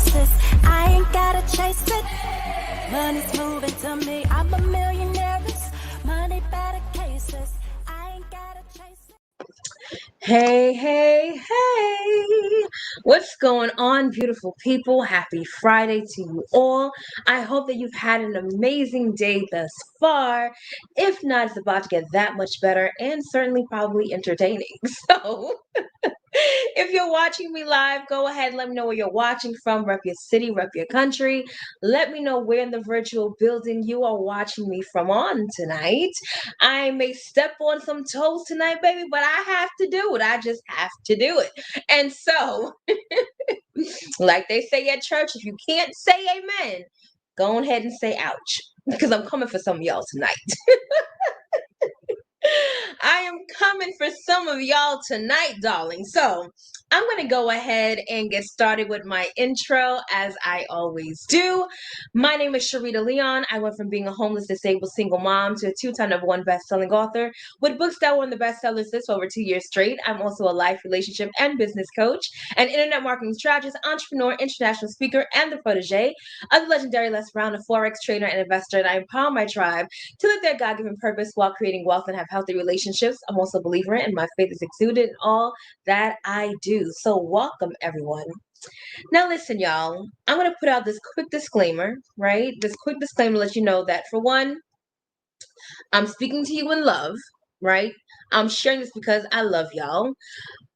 faceless. I ain't gotta chase it. Money's moving to me. I'm a millionaire. This money better cases. I ain't gotta chase it. Hey, hey, hey! What's going on, beautiful people? Happy Friday to you all. I hope that you've had an amazing day thus far. If not, it's about to get that much better and certainly probably entertaining. So, if you're watching me live, go ahead and let me know where you're watching from. Rep your city, rep your country. Let me know where in the virtual building you are watching me from on tonight. I may step on some toes tonight, baby, but I have to do it. I just have to do it. And so, like they say at church, if you can't say amen, go ahead and say ouch. Because I'm coming for some of y'all tonight. I am coming for some of y'all tonight, darling. So I'm going to go ahead and get started with my intro as I always do. My name is Sharita Leon. I went from being a homeless, disabled, single mom to a two-time #1 best-selling author with books that were on the bestsellers list for over 2 years straight. I'm also a life, relationship, and business coach, an internet marketing strategist, entrepreneur, international speaker, and the protege of the legendary Les Brown, a Forex trader and investor, and I empower my tribe to live their God-given purpose while creating wealth and have healthy relationships. I'm also a believer and my faith is exuded in all that I do. So welcome, everyone. Now listen, y'all, I'm going to put out this quick disclaimer, right? This quick disclaimer to let you know that, for one, I'm speaking to you in love, right? I'm sharing this because I love y'all.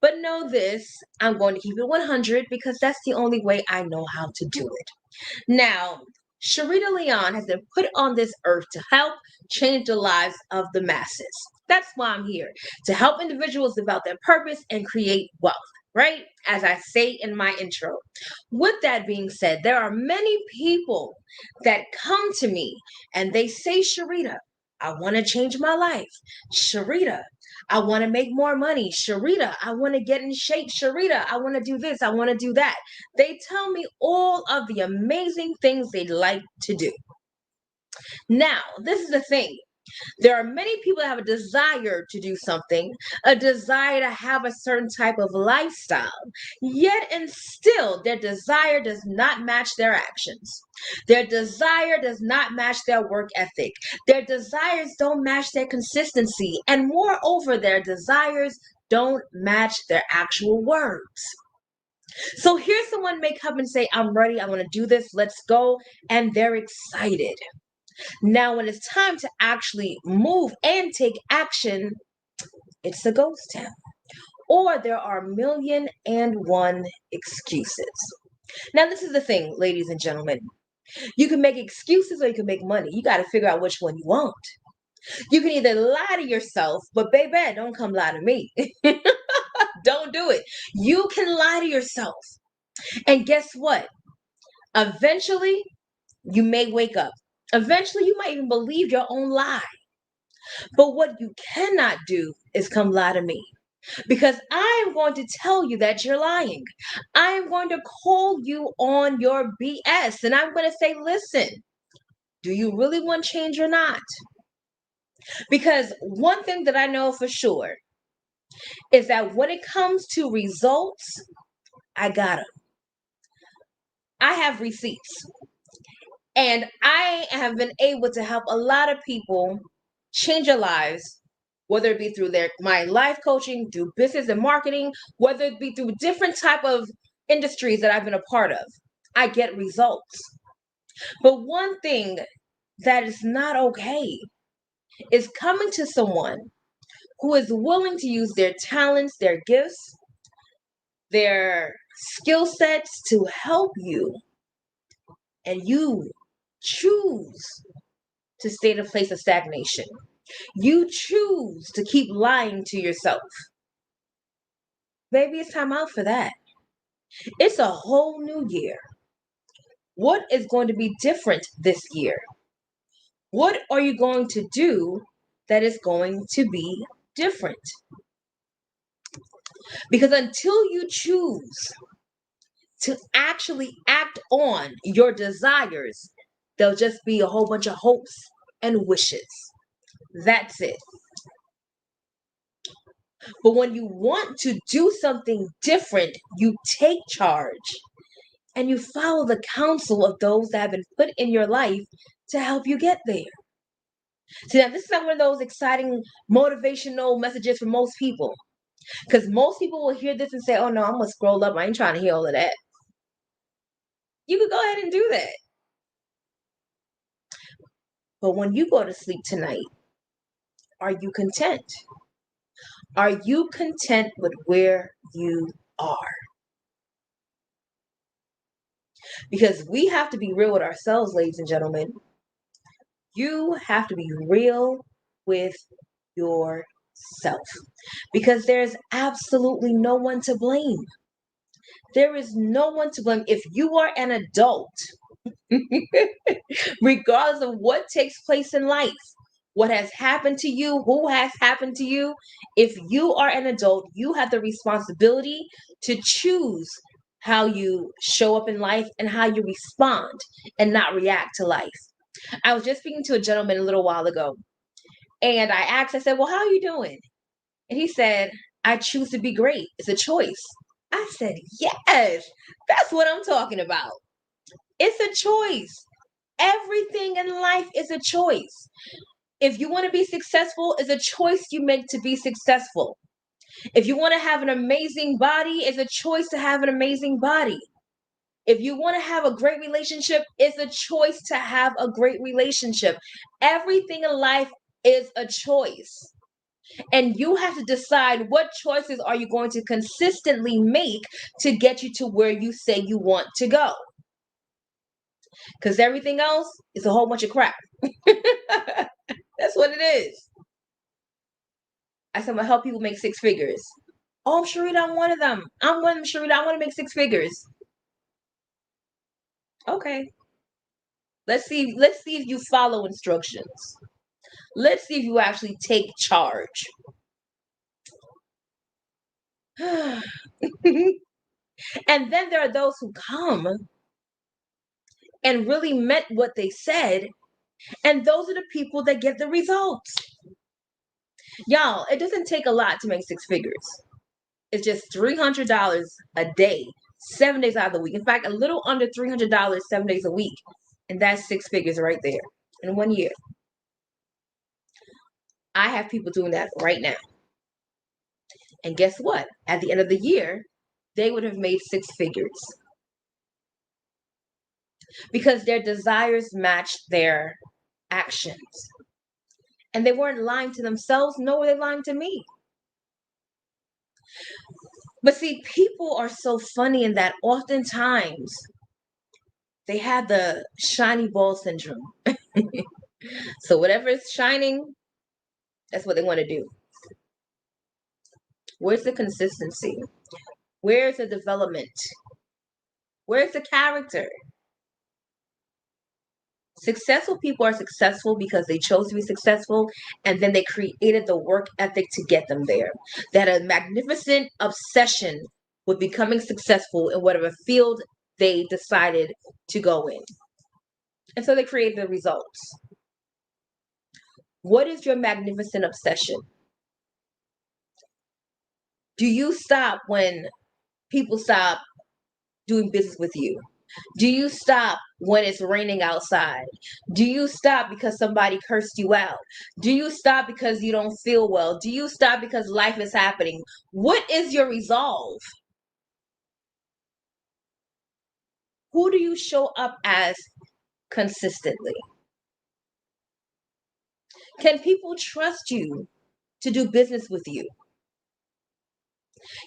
But know this, I'm going to keep it 100 because that's the only way I know how to do it. Now, Sharita Leon has been put on this earth to help change the lives of the masses. That's why I'm here, to help individuals develop their purpose and create wealth, right? As I say in my intro. With that being said, there are many people that come to me and they say, Sharita, I want to change my life. Sharita, I want to make more money. Sharita, I want to get in shape. Sharita, I want to do this. I want to do that. They tell me all of the amazing things they'd like to do. Now, this is the thing. There are many people that have a desire to do something, a desire to have a certain type of lifestyle, yet and still their desire does not match their actions. Their desire does not match their work ethic. Their desires don't match their consistency. And moreover, their desires don't match their actual words. So here someone may come and say, I'm ready, I want to do this, let's go. And they're excited. Now, when it's time to actually move and take action, it's a ghost town. Or there are 1,000,001 excuses. Now, this is the thing, ladies and gentlemen. You can make excuses or you can make money. You got to figure out which one you want. You can either lie to yourself, but baby, don't come lie to me. Don't do it. You can lie to yourself. And guess what? Eventually, you may wake up. Eventually, you might even believe your own lie. But what you cannot do is come lie to me. Because I am going to tell you that you're lying. I am going to call you on your BS. And I'm going to say, listen, do you really want change or not? Because one thing that I know for sure is that when it comes to results, I got them. I have receipts. And I have been able to help a lot of people change their lives, whether it be through my life coaching, through business and marketing, whether it be through different type of industries that I've been a part of. I get results. But one thing that is not okay is coming to someone who is willing to use their talents, their gifts, their skill sets to help you, and you choose to stay in a place of stagnation. You choose to keep lying to yourself. Maybe it's time out for that. It's a whole new year. What is going to be different this year? What are you going to do that is going to be different? Because until you choose to actually act on your desires, there'll just be a whole bunch of hopes and wishes. That's it. But when you want to do something different, you take charge and you follow the counsel of those that have been put in your life to help you get there. See, now this is not one of those exciting motivational messages for most people, because most people will hear this and say, oh no, I'm gonna scroll up. I ain't trying to hear all of that. You could go ahead and do that. But when you go to sleep tonight, are you content? Are you content with where you are? Because we have to be real with ourselves, ladies and gentlemen. You have to be real with yourself, because there's absolutely no one to blame. There is no one to blame. If you are an adult, regardless of what takes place in life, what has happened to you, who has happened to you, if you are an adult, you have the responsibility to choose how you show up in life and how you respond and not react to life. I was just speaking to a gentleman a little while ago, and I said, well, how are you doing? And he said, I choose to be great. It's a choice. I said, yes, that's what I'm talking about. It's a choice. Everything in life is a choice. If you want to be successful, it's a choice you make to be successful. If you want to have an amazing body, it's a choice to have an amazing body. If you want to have a great relationship, it's a choice to have a great relationship. Everything in life is a choice. And you have to decide what choices are you going to consistently make to get you to where you say you want to go. Because everything else is a whole bunch of crap. That's what it is. I said, I'm going to help people make six figures. Oh, Sharita, I'm one of them. I'm one of them, Sharita. I want to make six figures. Okay. Let's see if you follow instructions. Let's see if you actually take charge. And then there are those who come and really meant what they said, and those are the people that get the results. Y'all, it doesn't take a lot to make six figures. It's just $300 a day, 7 days out of the week. In fact, a little under $300 7 days a week, and that's six figures right there in 1 year. I have people doing that right now. And guess what? At the end of the year, they would have made six figures. Because their desires matched their actions. And they weren't lying to themselves, nor were they lying to me. But see, people are so funny in that oftentimes they have the shiny ball syndrome. So whatever is shining, that's what they want to do. Where's the consistency? Where's the development? Where's the character? Successful people are successful because they chose to be successful, and then they created the work ethic to get them there. They had a magnificent obsession with becoming successful in whatever field they decided to go in. And so they created the results. What is your magnificent obsession? Do you stop when people stop doing business with you? Do you stop when it's raining outside? Do you stop because somebody cursed you out? Do you stop because you don't feel well? Do you stop because life is happening? What is your resolve? Who do you show up as consistently? Can people trust you to do business with you?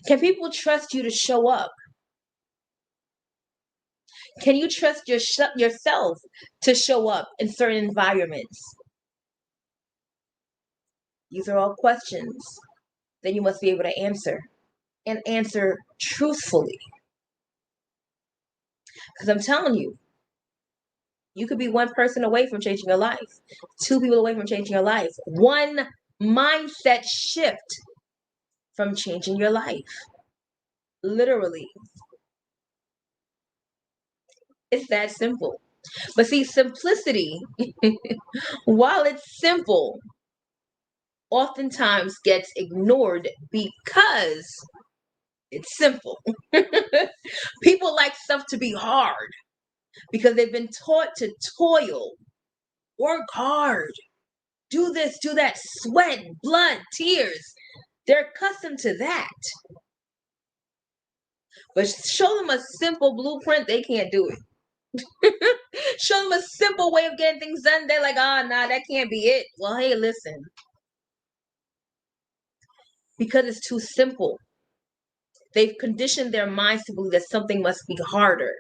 Can people trust you to show up? Can you trust yourself to show up in certain environments? These are all questions that you must be able to answer, and answer truthfully. Because I'm telling you, you could be one person away from changing your life, two people away from changing your life, one mindset shift from changing your life. Literally. It's that simple. But see, simplicity, while it's simple, oftentimes gets ignored because It's simple. People like stuff to be hard because they've been taught to toil, work hard, do this, do that, sweat, blood, tears. They're accustomed to that. But show them a simple blueprint, they can't do it. Show them a simple way of getting things done, they're like, nah, that can't be it. Well, hey, listen. Because it's too simple. They've conditioned their minds to believe that something must be harder.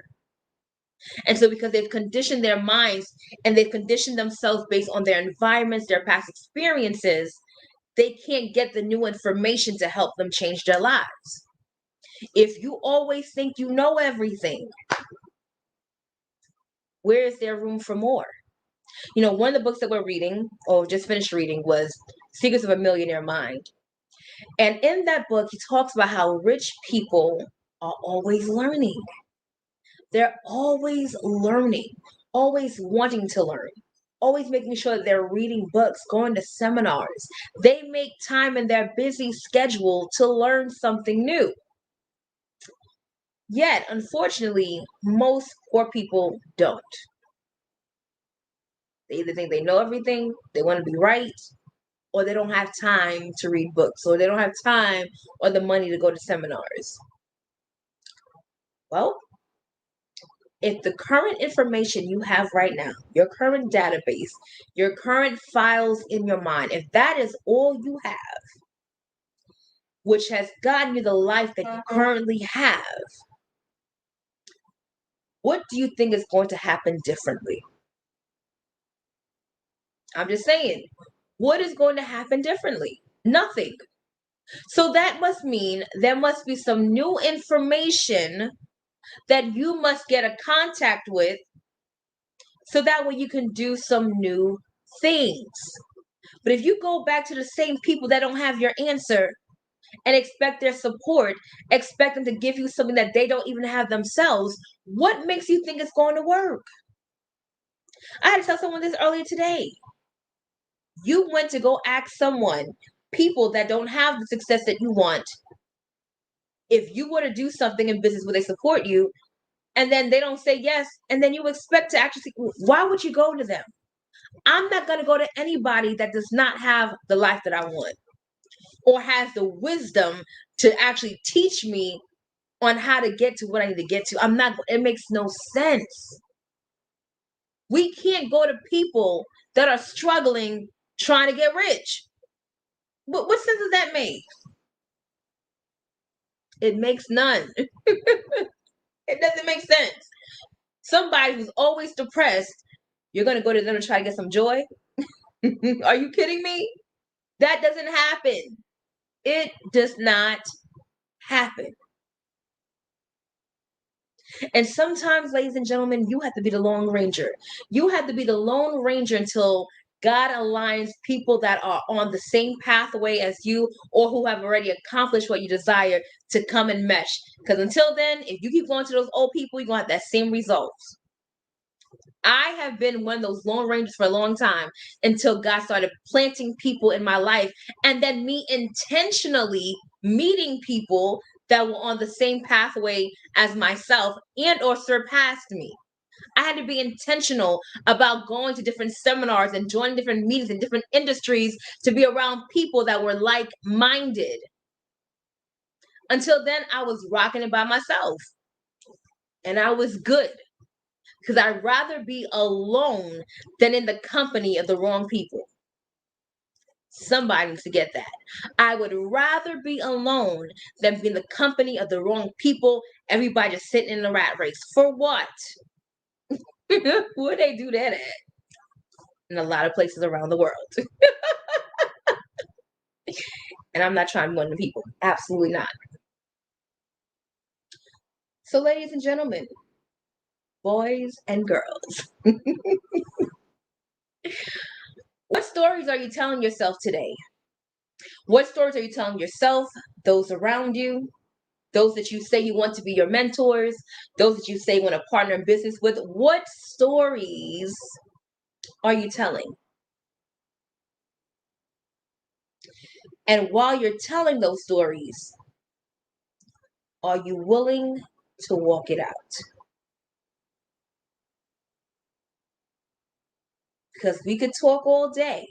And so because they've conditioned their minds and they've conditioned themselves based on their environments, their past experiences, they can't get the new information to help them change their lives. If you always think you know everything, where is there room for more? You know, one of the books that we're reading, or just finished reading, was Secrets of a Millionaire Mind. And in that book, he talks about how rich people are always learning. They're always learning, always wanting to learn, always making sure that they're reading books, going to seminars. They make time in their busy schedule to learn something new. Yet, unfortunately, most poor people don't. They either think they know everything, they want to be right, or they don't have time to read books, or they don't have time or the money to go to seminars. Well, if the current information you have right now, your current database, your current files in your mind, if that is all you have, which has gotten you the life that you currently have, what do you think is going to happen differently? I'm just saying, what is going to happen differently? Nothing. So that must mean there must be some new information that you must get a contact with so that way you can do some new things. But if you go back to the same people that don't have your answer and expect their support, expect them to give you something that they don't even have themselves, what makes you think it's going to work? I had to tell someone this earlier today. You went to go ask someone, people that don't have the success that you want, if you were to do something in business where they support you, and then they don't say yes, and then you expect to actually, why would you go to them? I'm not going to go to anybody that does not have the life that I want or has the wisdom to actually teach me on how to get to what I need to get to. I'm not, it makes no sense. We can't go to people that are struggling trying to get rich. What sense does that make? It makes none. It doesn't make sense. Somebody who's always depressed, you're going to go to them to try to get some joy? Are you kidding me? That doesn't happen. It does not happen. And sometimes, ladies and gentlemen, you have to be the Lone Ranger. You have to be the Lone Ranger until God aligns people that are on the same pathway as you or who have already accomplished what you desire to come and mesh. Because until then, if you keep going to those old people, you're going to have that same results. I have been one of those Lone Rangers for a long time until God started planting people in my life and then me intentionally meeting people that were on the same pathway as myself and or surpassed me. I had to be intentional about going to different seminars and joining different meetings in different industries to be around people that were like-minded. Until then, I was rocking it by myself. And I was good. Because I'd rather be alone than in the company of the wrong people. Somebody needs to get that. I would rather be alone than be in the company of the wrong people. Everybody just sitting in the rat race. For what? Where they do that at? In a lot of places around the world. And I'm not trying to be one of the people. Absolutely not. So, ladies and gentlemen, boys and girls, what stories are you telling yourself today? What stories are you telling yourself, those around you, those that you say you want to be your mentors, those that you say you want to partner in business with? What stories are you telling? And while you're telling those stories, are you willing to walk it out? Because we could talk all day.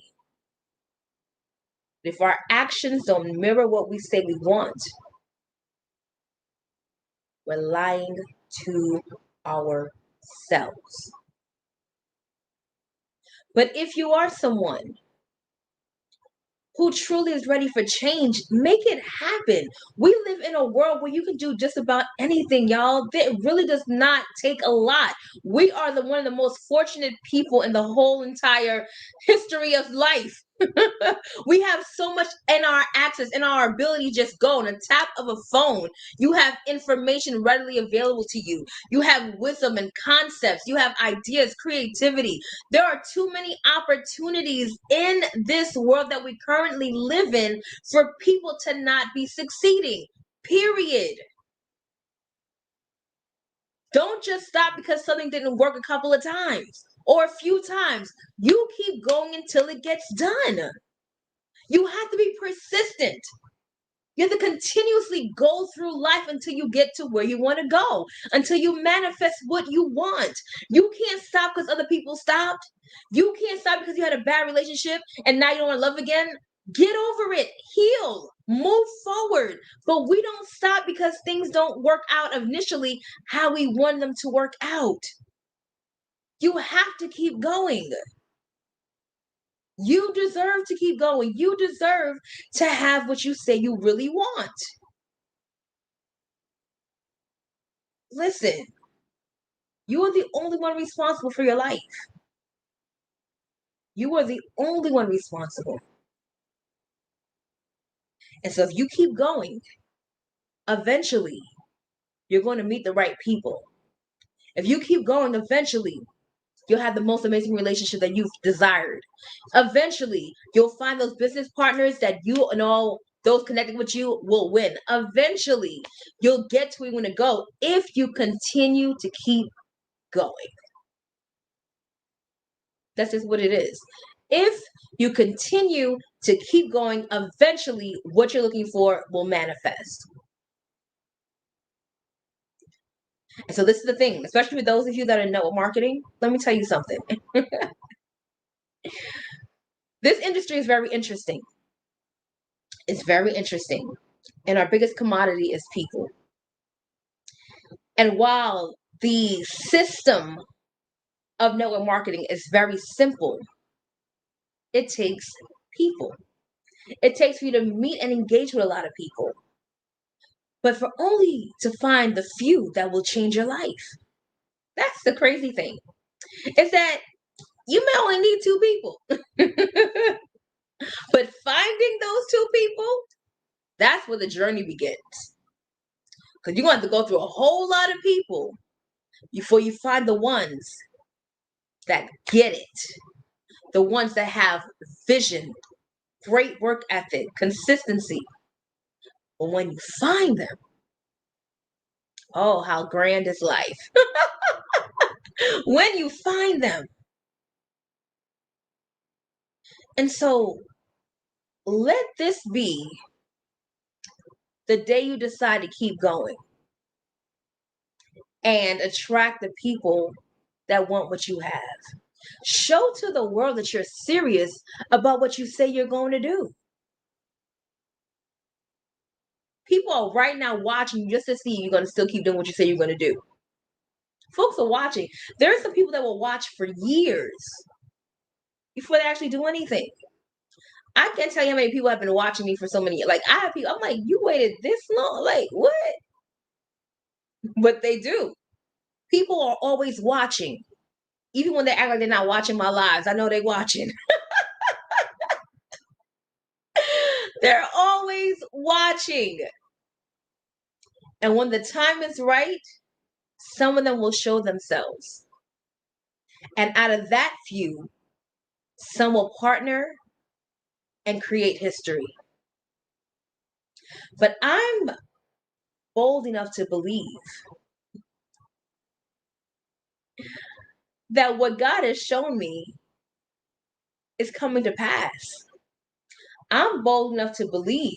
If our actions don't mirror what we say we want, we're lying to ourselves. But if you are someone who truly is ready for change, make it happen. We live in a world where you can do just about anything, y'all. It really does not take a lot. We are one of the most fortunate people in the whole entire history of life. We have so much in our access, in our ability to just go on a tap of a phone. You have information readily available to you. You have wisdom and concepts. You have ideas, creativity. There are too many opportunities in this world that we currently live in for people to not be succeeding. Period. Don't just stop because something didn't work a couple of times or a few times. You keep going until it gets done. You have to be persistent. You have to continuously go through life until you get to where you want to go, until you manifest what you want. You can't stop because other people stopped. You can't stop because you had a bad relationship and now you don't want to love again. Get over it, heal, move forward. But we don't stop because things don't work out initially how we want them to work out. You have to keep going. You deserve to keep going. You deserve to have what you say you really want. Listen, you are the only one responsible for your life. You are the only one responsible. And so if you keep going, eventually you're going to meet the right people. If you keep going, eventually you'll have the most amazing relationship that you've desired. Eventually, you'll find those business partners that you and all those connected with you will win. Eventually, you'll get to where you want to go if you continue to keep going. That's just what it is. If you continue to keep going, eventually what you're looking for will manifest. And so this is the thing, especially for those of you that are network marketing, let me tell you something. This industry is very interesting. It's very interesting. And our biggest commodity is people. And while the system of network marketing is very simple, it takes people. It takes for you to meet and engage with a lot of people. But for only to find the few that will change your life. That's the crazy thing. Is that you may only need 2 people. But finding those 2 people, that's where the journey begins. Because you're going to have to go through a whole lot of people before you find the ones that get it. The ones that have vision, great work ethic, consistency. But when you find them, oh, how grand is life. When you find them. And so let this be the day you decide to keep going and attract the people that want what you have. Show to the world that you're serious about what you say you're going to do. People are right now watching you just to see you're going to still keep doing what you say you're going to do. Folks are watching. There are some people that will watch for years before they actually do anything. I can't tell you how many people have been watching me for so many years. Like, I have people, I'm like, you waited this long? Like, what? But they do. People are always watching. Even when they act like they're not watching my lives, I know they're watching. They're always watching. And when the time is right, some of them will show themselves. And out of that few, some will partner and create history. But I'm bold enough to believe that what God has shown me is coming to pass. I'm bold enough to believe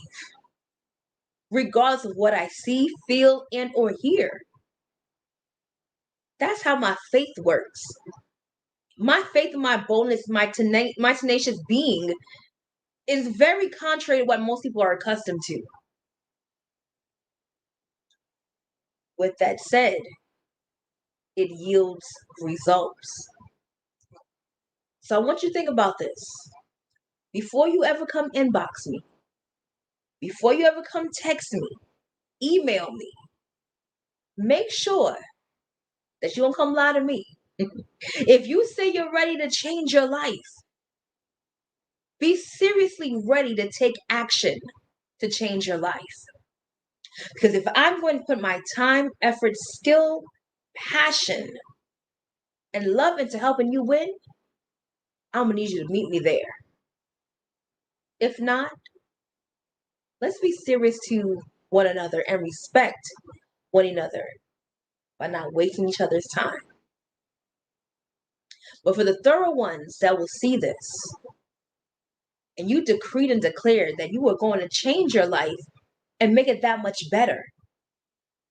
regardless of what I see, feel, and or hear. That's how my faith works. My faith and my boldness, my tenacious being is very contrary to what most people are accustomed to. With that said, it yields results. So I want you to think about this. Before you ever come inbox me, before you ever come text me, email me, make sure that you don't come lie to me. If you say you're ready to change your life, be seriously ready to take action to change your life. Because if I'm going to put my time, effort, skill, passion, and love into helping you win, I'm going to need you to meet me there. If not, let's be serious to one another and respect one another by not wasting each other's time. But for the thorough ones that will see this, and you decreed and declared that you are going to change your life and make it that much better.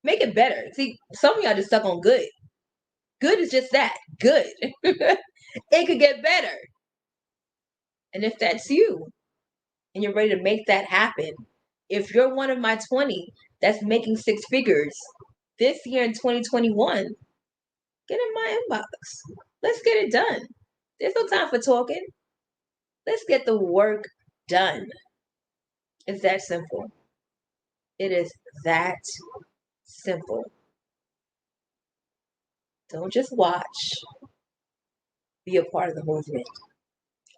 Make it better. See, some of y'all just stuck on good. Good is just that, good. It could get better. And if that's you, and you're ready to make that happen, if you're one of my 20 that's making six figures this year in 2021, get in my inbox. Let's get it done. There's no time for talking. Let's get the work done. It's that simple. It is that simple. Don't just watch. Be a part of the movement.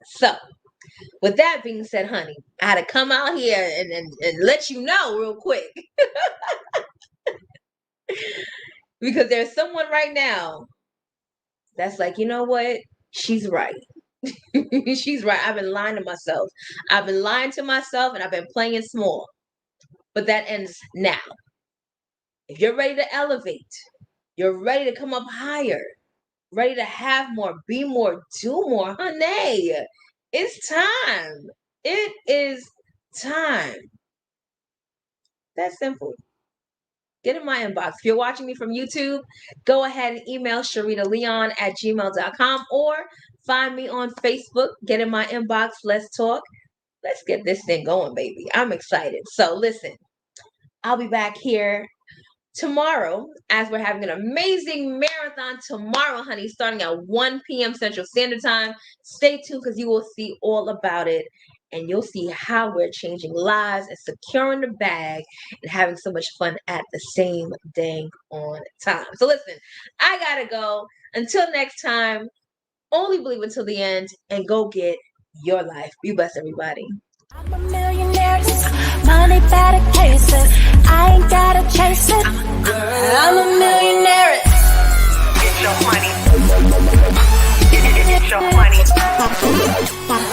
So, with that being said, honey, I had to come out here and let you know real quick. Because there's someone right now that's like, you know what? She's right. She's right. I've been lying to myself. I've been lying to myself and I've been playing small. But that ends now. If you're ready to elevate, you're ready to come up higher, ready to have more, be more, do more, honey, it's time. It is time. That's simple. Get in my inbox. If you're watching me from YouTube, go ahead and email SharitaLeon@gmail.com or find me on Facebook. Get in my inbox. Let's talk. Let's get this thing going, baby. I'm excited. So listen, I'll be back here tomorrow as we're having an amazing marathon tomorrow, honey, starting at 1 p.m. Central Standard Time. Stay tuned because you will see all about it and you'll see how we're changing lives and securing the bag and having so much fun at the same dang on time. So listen, I gotta go. Until next time, only believe until the end and go get your life. Be blessed, everybody. I'm a millionaire, money better cases. I ain't gotta chase it.